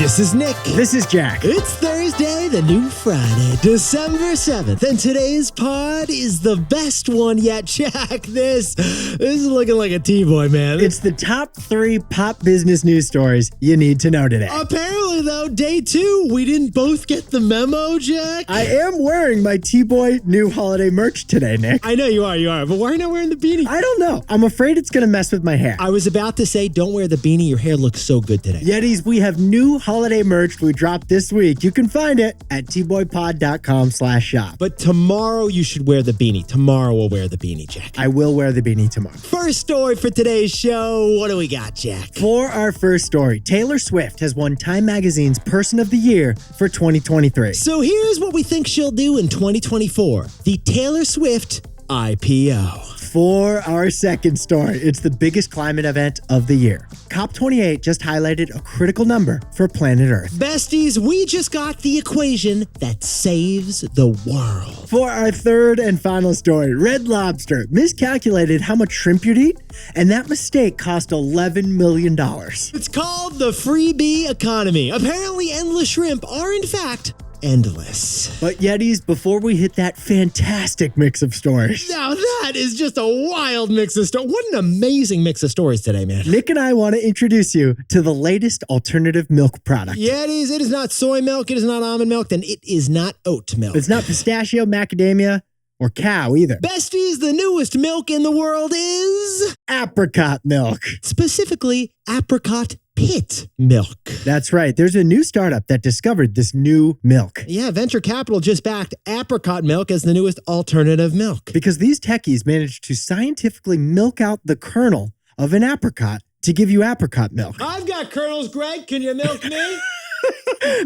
This is Nick. This is Jack. It's Thursday, the new Friday, December 7th, and today's pod is the best one yet. Jack, this is looking like a T-boy, man. It's the top 3 pop business news stories you need to know today. Apparently, though, day 2, we didn't both get the memo, Jack. I am wearing my T-boy new holiday merch today, Nick. I know you are, but why are you not wearing the beanie? I don't know. I'm afraid it's going to mess with my hair. I was about to say, don't wear the beanie. Your hair looks so good today. Yetis, we have new holiday merch we dropped this week. You can find it at tboypod.com/shop. But tomorrow you should wear the beanie. Tomorrow we'll wear the beanie, Jack. I will wear the beanie tomorrow. First story for today's show. What do we got, Jack? For our first story, Taylor Swift has won Time Magazine's Person of the Year for 2023. So here's what we think she'll do in 2024. The Taylor Swift IPO. For our second story, it's the biggest climate event of the year. COP28 just highlighted a critical number for planet Earth. Besties, we just got the equation that saves the world. For our third and final story, Red Lobster miscalculated how much shrimp you'd eat, and that mistake cost $11 million. It's called the Freebie economy. Apparently, endless shrimp are, in fact, endless. But Yetis, before we hit that fantastic mix of stories. Now that is just a wild mix of stories. What an amazing mix of stories today, man. Nick and I want to introduce you to the latest alternative milk product. Yetis, it is not soy milk, it is not almond milk, and it is not oat milk. It's not pistachio, macadamia, or cow either. Besties, the newest milk in the world is Apricot milk. Specifically, apricot pit milk. That's right. There's a new startup that discovered this new milk. Yeah, venture capital just backed apricot milk as the newest alternative milk. Because these techies managed to scientifically milk out the kernel of an apricot to give you apricot milk. I've got kernels, Greg. Can you milk me?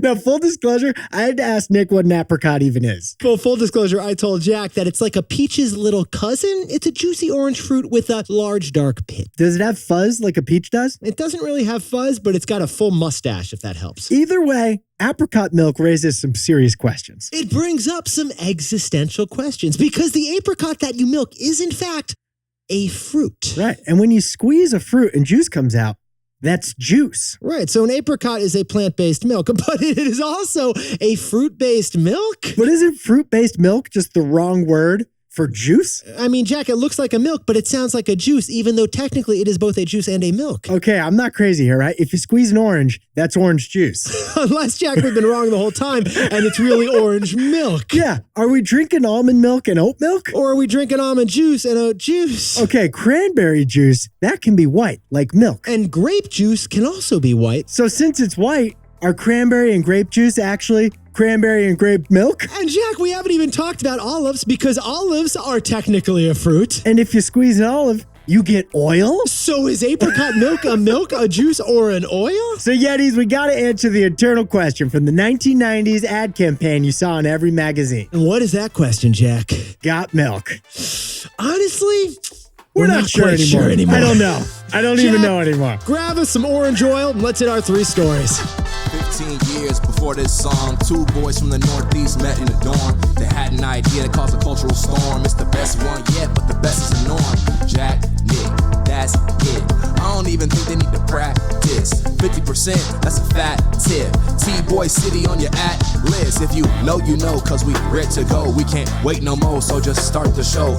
Now, full disclosure, I had to ask Nick what an apricot even is. Full disclosure, I told Jack that it's like a peach's little cousin. It's a juicy orange fruit with a large dark pit. Does it have fuzz like a peach does? It doesn't really have fuzz, but it's got a full mustache, if that helps. Either way, apricot milk raises some serious questions. It brings up some existential questions because the apricot that you milk is, in fact, a fruit. Right. And when you squeeze a fruit and juice comes out, that's juice. Right. So an apricot is a plant-based milk, but it is also a fruit-based milk. But isn't fruit-based milk just the wrong word for juice? I mean, Jack, it looks like a milk, but it sounds like a juice, even though technically it is both a juice and a milk. Okay, I'm not crazy here, right? If you squeeze an orange, that's orange juice. Unless, Jack, we've been wrong the whole time, and it's really orange milk. Yeah. Are we drinking almond milk and oat milk? Or are we drinking almond juice and oat juice? Okay, cranberry juice, that can be white, like milk. And grape juice can also be white. So since it's white, are cranberry and grape juice actually cranberry and grape milk? And Jack, we haven't even talked about olives because olives are technically a fruit. And if you squeeze an olive, you get oil? So is apricot milk, a juice, or an oil? So Yetis, we gotta answer the eternal question from the 1990s ad campaign you saw in every magazine. And what is that question, Jack? Got milk. Honestly, We're not sure anymore. I don't know. I don't even know anymore. Grab us some orange oil and let's hit our 3 stories. 15 years before this song, 2 boys from the Northeast met in a dorm. They had an idea that caused a cultural storm. It's the best one yet, but the best is the norm. Jack, Nick, that's it. I don't even think they need to practice. 50%, that's a fat tip. T-Boy City on your at-list. If you know, you know, cause we ready to go. We can't wait no more, so just start the show.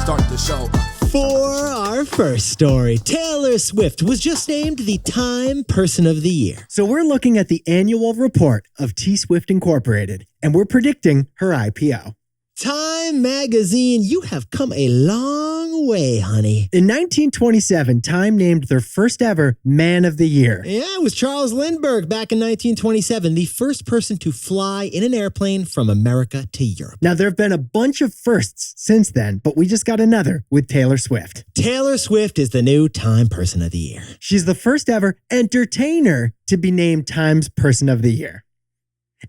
Start the show. For our first story, Taylor Swift was just named the Time Person of the Year. So we're looking at the annual report of T-Swift Incorporated, and we're predicting her IPO. Time Magazine, you have come a long way, honey. In 1927, Time named their first ever Man of the Year. Yeah, it was Charles Lindbergh back in 1927, the first person to fly in an airplane from America to Europe. Now, there have been a bunch of firsts since then, but we just got another with Taylor Swift. Taylor Swift is the new Time Person of the Year. She's the first ever entertainer to be named Time's Person of the Year.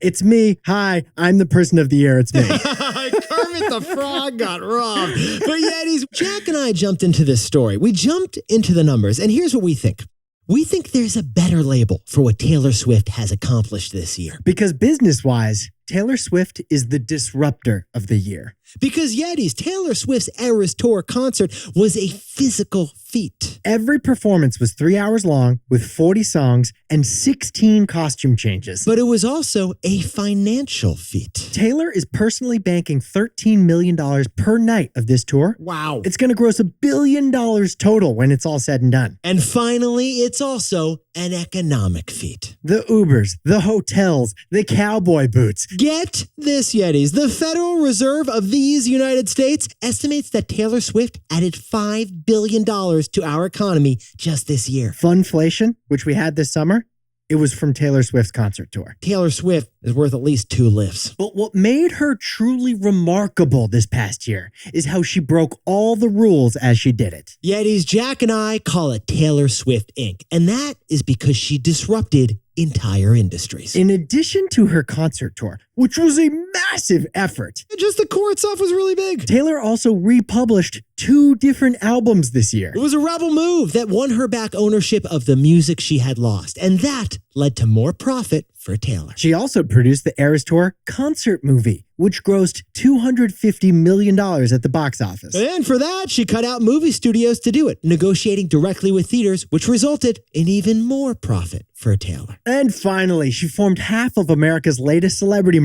It's me. Hi, I'm the Person of the Year. It's me. Kermit the Frog got robbed. But Yetis, Jack and I jumped into this story. We jumped into the numbers, and here's what we think. We think there's a better label for what Taylor Swift has accomplished this year. Because business-wise, Taylor Swift is the disruptor of the year. Because Yetis, Taylor Swift's Eras Tour concert was a physical feat. Every performance was 3 hours long with 40 songs and 16 costume changes. But it was also a financial feat. Taylor is personally banking $13 million per night of this tour. Wow. It's going to gross $1 billion total when it's all said and done. And finally, it's also an economic feat. The Ubers, the hotels, the cowboy boots. Get this, Yetis. The Federal Reserve of these United States estimates that Taylor Swift added $5 billion to our economy just this year. Funflation, which we had this summer, it was from Taylor Swift's concert tour. Taylor Swift is worth at least 2 lifts. But what made her truly remarkable this past year is how she broke all the rules as she did it. Yetis, Jack and I call it Taylor Swift Inc. And that is because she disrupted entire industries. In addition to her concert tour, which was a massive effort, Just the core itself was really big. Taylor also republished 2 different albums this year. It was a rebel move that won her back ownership of the music she had lost. And that led to more profit for Taylor. She also produced the Eras Tour concert movie, which grossed $250 million at the box office. And for that, she cut out movie studios to do it, negotiating directly with theaters, which resulted in even more profit for Taylor. And finally, she formed half of America's latest celebrity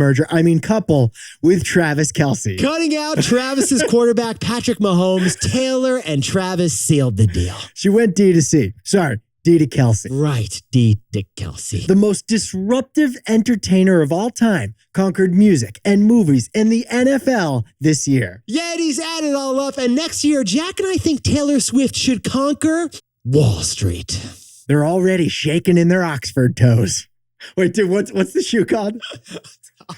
couple, with Travis Kelce. Cutting out Travis's quarterback, Patrick Mahomes, Taylor and Travis sealed the deal. She went D to C. Sorry, D to Kelce. Right, D to Kelce. The most disruptive entertainer of all time conquered music and movies and the NFL this year. Yetis add it all up, and next year, Jack and I think Taylor Swift should conquer Wall Street. They're already shaking in their Oxford toes. Wait, dude, what's the shoe called?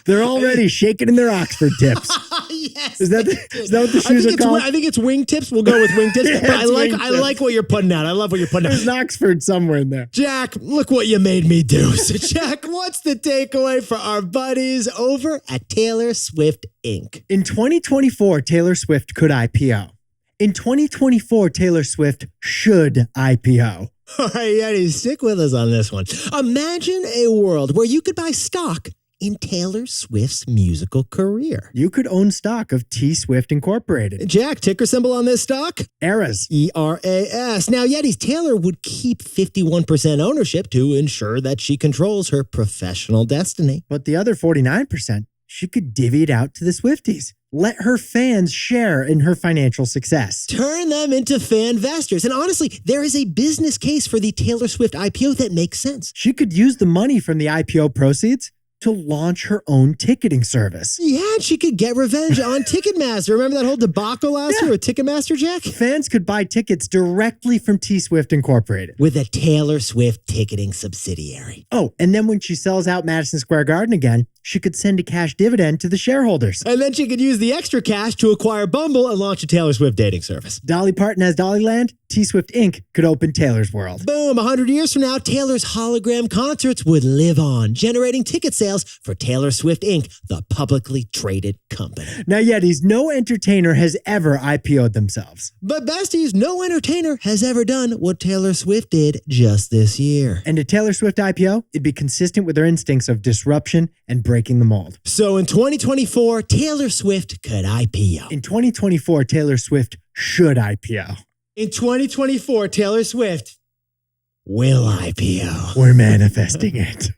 They're already shaking in their Oxford tips. Yes. Is that what the shoes are called? I think it's wingtips. We'll go with wingtips. Yeah, But I wingtips. like what you're putting out. I love what you're putting out. There's an Oxford somewhere in there. Jack, look what you made me do. So, Jack, what's the takeaway for our buddies over at Taylor Swift Inc.? In 2024, Taylor Swift could IPO. In 2024, Taylor Swift should IPO. All right, Yetis, stick with us on this one. Imagine a world where you could buy stock in Taylor Swift's musical career. You could own stock of T Swift Incorporated. Jack, ticker symbol on this stock? Eras. ERAS. Now, Yetis, Taylor would keep 51% ownership to ensure that she controls her professional destiny. But the other 49%, she could divvy it out to the Swifties. Let her fans share in her financial success. Turn them into fan investors. And honestly, there is a business case for the Taylor Swift IPO that makes sense. She could use the money from the IPO proceeds to launch her own ticketing service. Yeah, and she could get revenge on Ticketmaster. Remember that whole debacle last year with Ticketmaster, Jack? Fans could buy tickets directly from T Swift Incorporated. With a Taylor Swift ticketing subsidiary. Oh, and then when she sells out Madison Square Garden again, she could send a cash dividend to the shareholders. And then she could use the extra cash to acquire Bumble and launch a Taylor Swift dating service. Dolly Parton has Dollyland. T Swift Inc. could open Taylor's World. Boom, 100 years from now, Taylor's hologram concerts would live on, generating ticket sales for Taylor Swift Inc., the publicly traded company. Now, Yetis, no entertainer has ever IPO'd themselves. But besties, no entertainer has ever done what Taylor Swift did just this year. And a Taylor Swift IPO, it'd be consistent with her instincts of disruption and breaking the mold. So in 2024, Taylor Swift could IPO. In 2024, Taylor Swift should IPO. In 2024, Taylor Swift will IPO. We're manifesting it.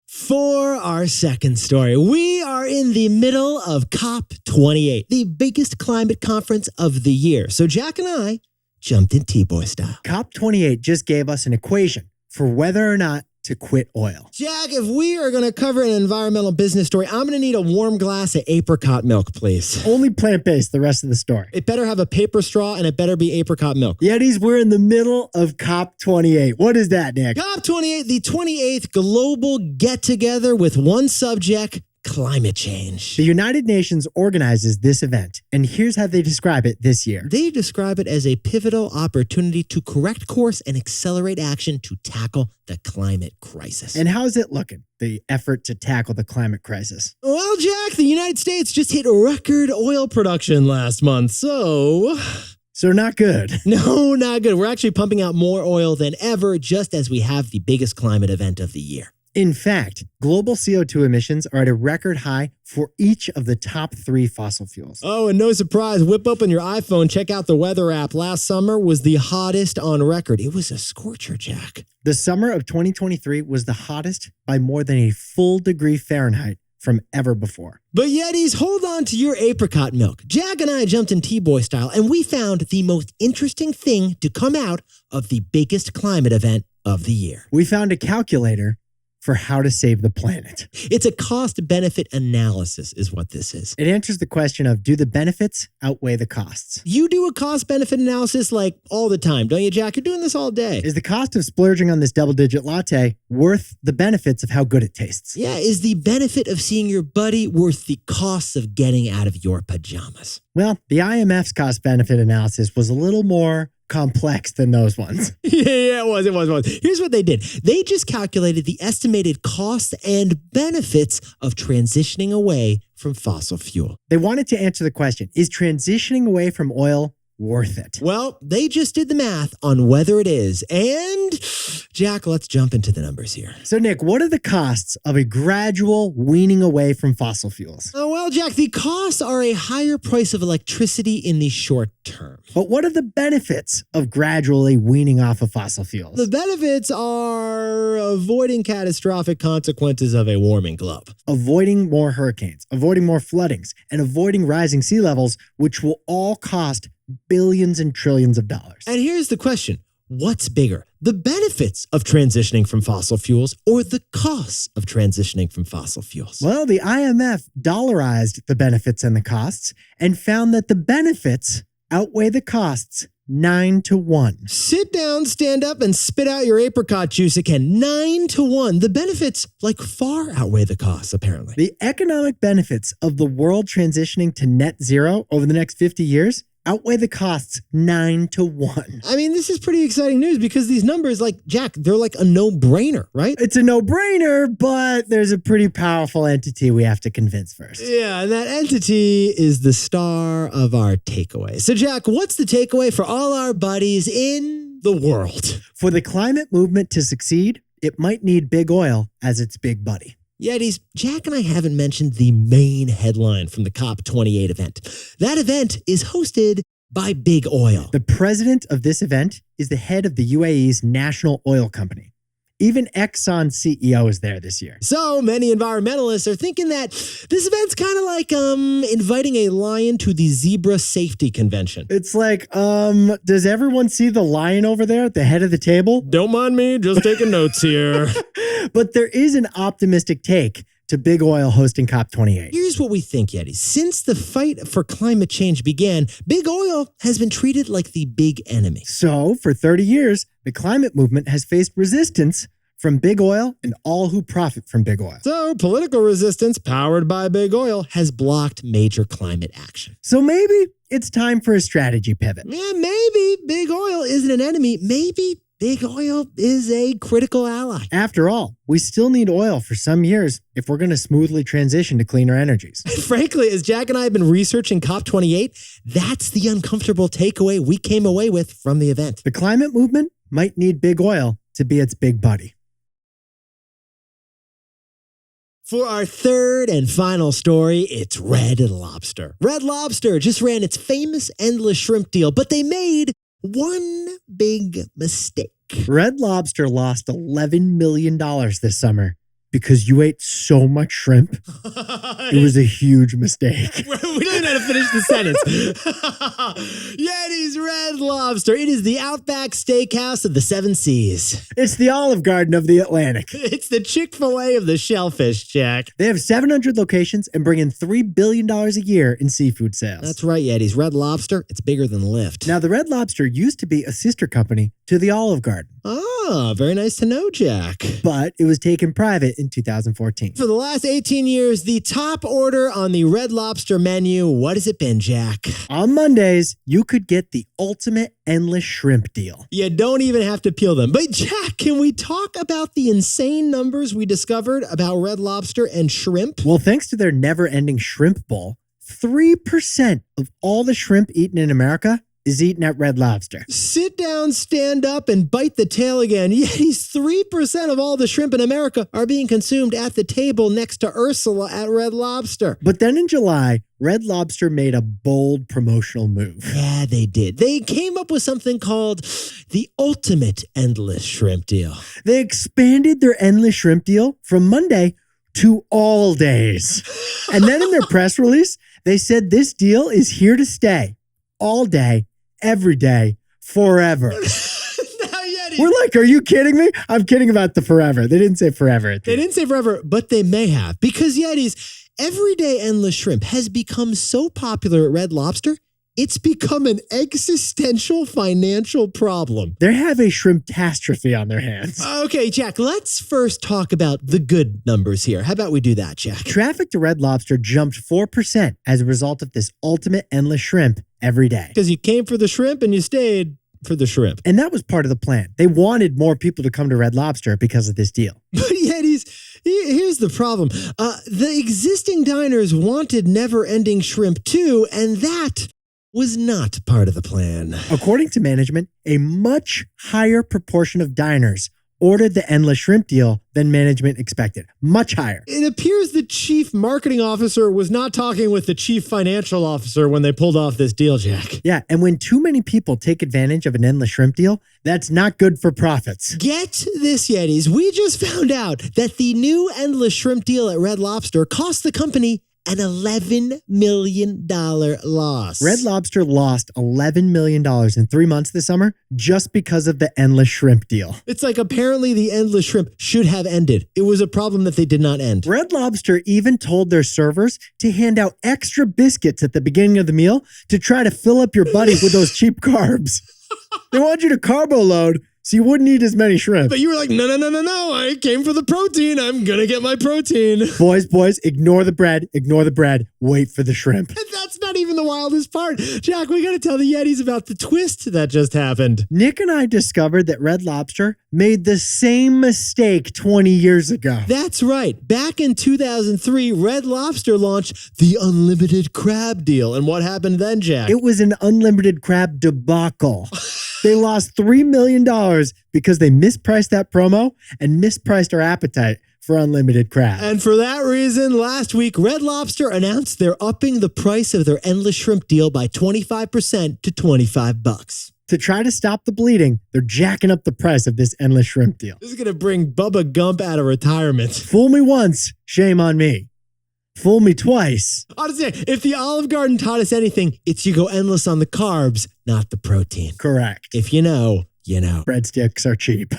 For our second story, we are in the middle of COP28, the biggest climate conference of the year. So Jack and I jumped in T-Boy style. COP28 just gave us an equation for whether or not to quit oil. Jack, if we are going to cover an environmental business story, I'm going to need a warm glass of apricot milk, please. Only plant-based the rest of the story. It better have a paper straw and it better be apricot milk. Yetis, we're in the middle of COP28. What is that, Nick? COP28, the 28th global get-together with one subject, climate change. The United Nations organizes this event, and here's how they describe it this year. They describe it as a pivotal opportunity to correct course and accelerate action to tackle the climate crisis. And how's it looking, the effort to tackle the climate crisis? Well, Jack, the United States just hit record oil production last month, so not good. No, not good. We're actually pumping out more oil than ever, just as we have the biggest climate event of the year. In fact, global CO2 emissions are at a record high for each of the top 3 fossil fuels. Oh, and no surprise, whip open your iPhone, check out the weather app. Last summer was the hottest on record. It was a scorcher, Jack. The summer of 2023 was the hottest by more than a full degree Fahrenheit from ever before. But Yetis, hold on to your apricot milk. Jack and I jumped in T-Boy style, and we found the most interesting thing to come out of the biggest climate event of the year. We found a calculator for how to save the planet. It's a cost-benefit analysis is what this is. It answers the question of, do the benefits outweigh the costs? You do a cost-benefit analysis like all the time, don't you, Jack? You're doing this all day. Is the cost of splurging on this double-digit latte worth the benefits of how good it tastes? Yeah, is the benefit of seeing your buddy worth the costs of getting out of your pajamas? Well, the IMF's cost-benefit analysis was a little more complex than those ones. Yeah, it was. Here's what they did. They just calculated the estimated costs and benefits of transitioning away from fossil fuel. They wanted to answer the question, is transitioning away from oil worth it? Well, they just did the math on whether it is. And, Jack, let's jump into the numbers here. So, Nick, what are the costs of a gradual weaning away from fossil fuels? Oh, well, Jack, the costs are a higher price of electricity in the short term. But what are the benefits of gradually weaning off of fossil fuels? The benefits are avoiding catastrophic consequences of a warming globe. Avoiding more hurricanes, avoiding more floodings, and avoiding rising sea levels, which will all cost billions and trillions of dollars. And here's the question. What's bigger, the benefits of transitioning from fossil fuels or the costs of transitioning from fossil fuels? Well, the IMF dollarized the benefits and the costs and found that the benefits outweigh the costs 9-1. Sit down, stand up, and spit out your apricot juice again. 9-1. The benefits far outweigh the costs, apparently. The economic benefits of the world transitioning to net zero over the next 50 years outweigh the costs 9-1. I mean, this is pretty exciting news because these numbers, Jack, they're like a no-brainer, right? It's a no-brainer, but there's a pretty powerful entity we have to convince first. Yeah, and that entity is the star of our takeaway. So, Jack, what's the takeaway for all our buddies in the world? For the climate movement to succeed, it might need big oil as its big buddy. Yetis, Jack and I haven't mentioned the main headline from the COP28 event. That event is hosted by Big Oil. The president of this event is the head of the UAE's national oil company. Even Exxon's CEO is there this year. So many environmentalists are thinking that this event's kind of like inviting a lion to the zebra safety convention. It's like, does everyone see the lion over there at the head of the table? Don't mind me, just taking notes here. But there is an optimistic take to Big Oil hosting COP28. Here's what we think, Yetis. Since the fight for climate change began, Big Oil has been treated like the big enemy. So, for 30 years, the climate movement has faced resistance from Big Oil and all who profit from Big Oil. So, political resistance powered by Big Oil has blocked major climate action. So maybe it's time for a strategy pivot. Yeah, maybe Big Oil isn't an enemy. Maybe Big Oil is a critical ally. After all, we still need oil for some years if we're going to smoothly transition to cleaner energies. Frankly, as Jack and I have been researching COP28, that's the uncomfortable takeaway we came away with from the event. The climate movement might need Big Oil to be its big buddy. For our third and final story, it's Red Lobster. Red Lobster just ran its famous endless shrimp deal, but they made one big mistake. Red Lobster lost $11 million this summer because you ate so much shrimp. It was a huge mistake. We don't even know how to finish the sentence. Yeti's Red Lobster. It is the Outback Steakhouse of the Seven Seas. It's the Olive Garden of the Atlantic. It's the Chick-fil-A of the shellfish, Jack. They have 700 locations and bring in $3 billion a year in seafood sales. That's right, Yeti's Red Lobster. It's bigger than Lyft. Now, the Red Lobster used to be a sister company to the Olive Garden. Ah, very nice to know, Jack. But it was taken private in 2014. For the last 18 years, the top order on the Red Lobster menu, what has it been, Jack? On Mondays, you could get the ultimate endless shrimp deal. You don't even have to peel them. But Jack, can we talk about the insane numbers we discovered about Red Lobster and shrimp? Well, thanks to their never-ending shrimp bowl, 3% of all the shrimp eaten in America is eaten at Red Lobster. Sit down, stand up, and bite the tail again. Yetis, 3% of all the shrimp in America are being consumed at the table next to Ursula at Red Lobster. But then in July, Red Lobster made a bold promotional move. Yeah, they did. They came up with something called the ultimate endless shrimp deal. They expanded their endless shrimp deal from Monday to all days. And then in their press release, they said this deal is here to stay all day, every day, forever. We're like, are you kidding me? I'm kidding about the forever. They didn't say forever. They didn't say forever, but they may have. Because Yetis, everyday endless shrimp has become so popular at Red Lobster, it's become an existential financial problem. They have a shrimp-tastrophy on their hands. Okay, Jack, let's first talk about the good numbers here. How about we do that, Jack? Traffic to Red Lobster jumped 4% as a result of this ultimate endless shrimp every day. Because you came for the shrimp and you stayed for the shrimp. And that was part of the plan. They wanted more people to come to Red Lobster because of this deal. But Yetis, here's the problem. The existing diners wanted never-ending shrimp too, and that was not part of the plan. According to management, a much higher proportion of diners ordered the endless shrimp deal than management expected. Much higher. It appears the chief marketing officer was not talking with the chief financial officer when they pulled off this deal, Jack. Yeah, and when too many people take advantage of an endless shrimp deal, that's not good for profits. Get this, Yetis. We just found out that the new endless shrimp deal at Red Lobster cost the company an $11 million loss. Red Lobster lost $11 million in 3 months this summer just because of the endless shrimp deal. It's like apparently the endless shrimp should have ended. It was a problem that they did not end. Red Lobster even told their servers to hand out extra biscuits at the beginning of the meal to try to fill up your buddy with those cheap carbs. They want you to carbo load so you wouldn't eat as many shrimp. But you were like, no. I came for the protein. I'm going to get my protein. Boys, ignore the bread. Wait for the shrimp. That's not even the wildest part. Jack, we got to tell the Yetis about the twist that just happened. Nick and I discovered that Red Lobster made the same mistake 20 years ago. That's right. Back in 2003, Red Lobster launched the unlimited crab deal. And what happened then, Jack? It was an unlimited crab debacle. They lost $3 million because they mispriced that promo and mispriced our appetite for unlimited crab. And for that reason, last week, Red Lobster announced they're upping the price of their endless shrimp deal by 25% to $25. To try to stop the bleeding, they're jacking up the price of this endless shrimp deal. This is going to bring Bubba Gump out of retirement. Fool me once, shame on me. Fool me twice. Honestly, if the Olive Garden taught us anything, it's you go endless on the carbs, not the protein. Correct. If you know, you know. Breadsticks are cheap.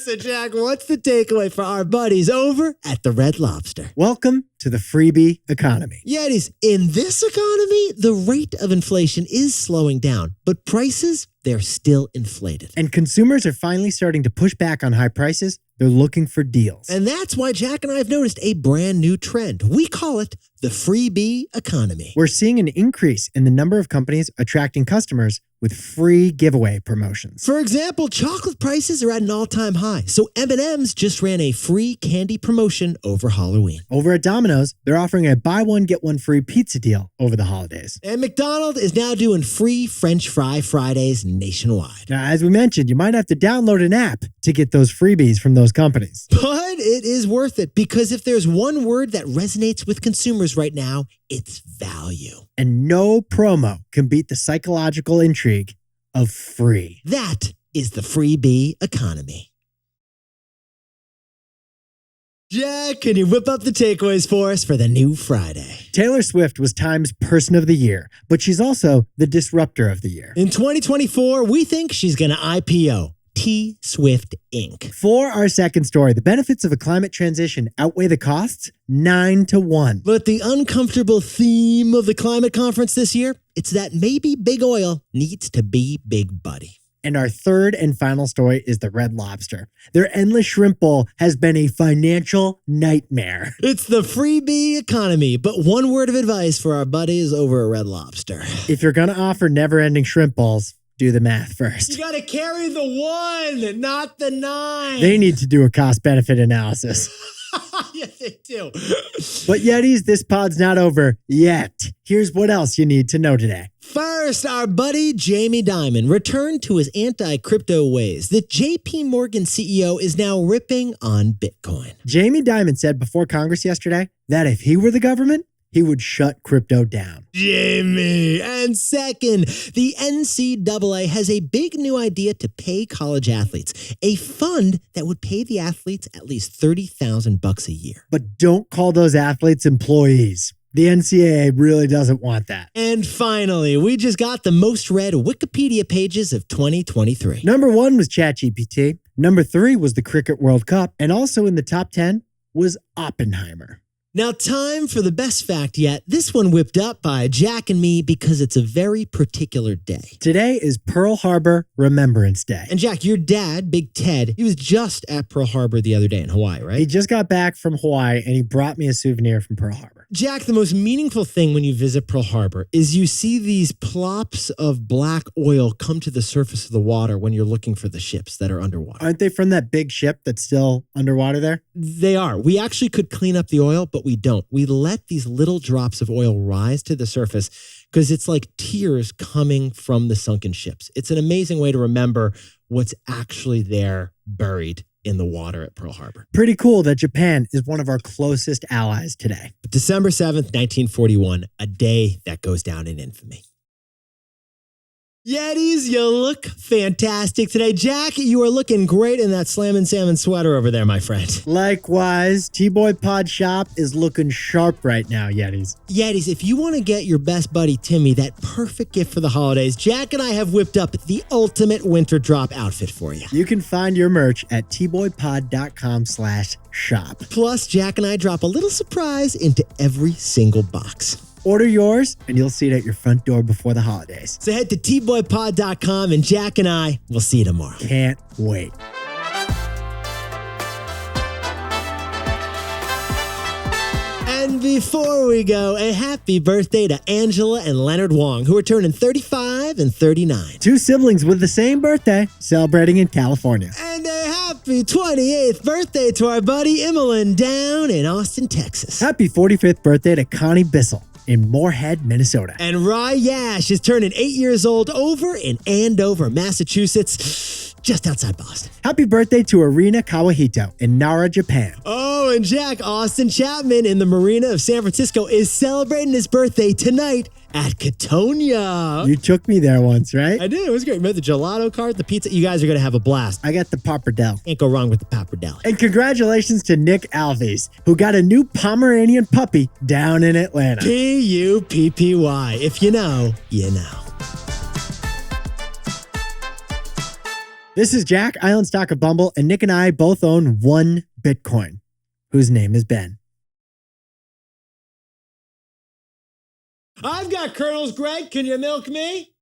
So, Jack, what's the takeaway for our buddies over at the Red Lobster? Welcome to the freebie economy. Yetis, in this economy, the rate of inflation is slowing down, but prices, they're still inflated. And consumers are finally starting to push back on high prices. They're looking for deals. And that's why Jack and I have noticed a brand new trend. We call it the freebie economy. We're seeing an increase in the number of companies attracting customers with free giveaway promotions. For example, chocolate prices are at an all-time high. So M&M's just ran a free candy promotion over Halloween. Over at Domino's, they're offering a buy one, get one free pizza deal over the holidays. And McDonald's is now doing free French fry Fridays nationwide. Now, as we mentioned, you might have to download an app to get those freebies from those companies. But it is worth it because if there's one word that resonates with consumers right now, it's value. And no promo can beat the psychological intrigue of free. That is the freebie economy. Jack, can you whip up the takeaways for us for the new Friday? Taylor Swift was Time's Person of the Year, but she's also the Disruptor of the Year. In 2024, we think she's going to IPO T-Swift Inc. For our second story, the benefits of a climate transition outweigh the costs 9-1. But the uncomfortable theme of the climate conference this year, it's that maybe big oil needs to be big buddy. And our third and final story is the Red Lobster. Their endless shrimp bowl has been a financial nightmare. It's the freebie economy, but one word of advice for our buddies over at Red Lobster. If you're going to offer never-ending shrimp bowls, do the math first. You got to carry the 1, not the 9. They need to do a cost-benefit analysis. Yeah, they do. But Yetis, this pod's not over yet. Here's what else you need to know today. First, our buddy Jamie Dimon returned to his anti-crypto ways. The JP Morgan CEO is now ripping on Bitcoin. Jamie Dimon said before Congress yesterday that if he were the government, he would shut crypto down. Jamie. And second, the NCAA has a big new idea to pay college athletes, a fund that would pay the athletes at least $30,000 a year. But don't call those athletes employees. The NCAA really doesn't want that. And finally, we just got the most read Wikipedia pages of 2023. Number 1 was ChatGPT. Number 3 was the Cricket World Cup. And also in the top 10 was Oppenheimer. Now, time for the best fact yet. This one whipped up by Jack and me because it's a very particular day. Today is Pearl Harbor Remembrance Day. And Jack, your dad, Big Ted, he was just at Pearl Harbor the other day in Hawaii, right? He just got back from Hawaii and he brought me a souvenir from Pearl Harbor. Jack, the most meaningful thing when you visit Pearl Harbor is you see these plops of black oil come to the surface of the water when you're looking for the ships that are underwater. Aren't they from that big ship that's still underwater there? They are. We actually could clean up the oil, but we don't. We let these little drops of oil rise to the surface because it's like tears coming from the sunken ships. It's an amazing way to remember what's actually there buried in the water at Pearl Harbor. Pretty cool that Japan is one of our closest allies today. December 7th, 1941, a day that goes down in infamy. Yetis, you look fantastic today. Jack, you are looking great in that Slammin' Salmon sweater over there, my friend. Likewise, T-Boy Pod Shop is looking sharp right now, Yetis. Yetis, if you want to get your best buddy Timmy that perfect gift for the holidays, Jack and I have whipped up the ultimate winter drop outfit for you. You can find your merch at tboypod.com/shop. Plus, Jack and I drop a little surprise into every single box. Order yours, and you'll see it at your front door before the holidays. So head to tboypod.com, and Jack and I will see you tomorrow. Can't wait. And before we go, a happy birthday to Angela and Leonard Wong, who are turning 35 and 39. 2 siblings with the same birthday, celebrating in California. And a happy 28th birthday to our buddy Emmeline down in Austin, Texas. Happy 45th birthday to Connie Bissell in Moorhead, Minnesota. And Rye Yash is turning 8 years old over in Andover, Massachusetts, just outside Boston. Happy birthday to Arina Kawahito in Nara, Japan. Oh, and Jack, Austin Chapman in the Marina of San Francisco is celebrating his birthday tonight at Catonia. You took me there once, right? I did. It was great. Remember the gelato cart, the pizza? You guys are going to have a blast. I got the pappardelle. Can't go wrong with the pappardelle. And congratulations to Nick Alves, who got a new Pomeranian puppy down in Atlanta. Puppy. If you know, you know. This is Jack, Island Stock of Bumble, and Nick and I both own 1 Bitcoin, whose name is Ben. I've got kernels, Greg. Can you milk me?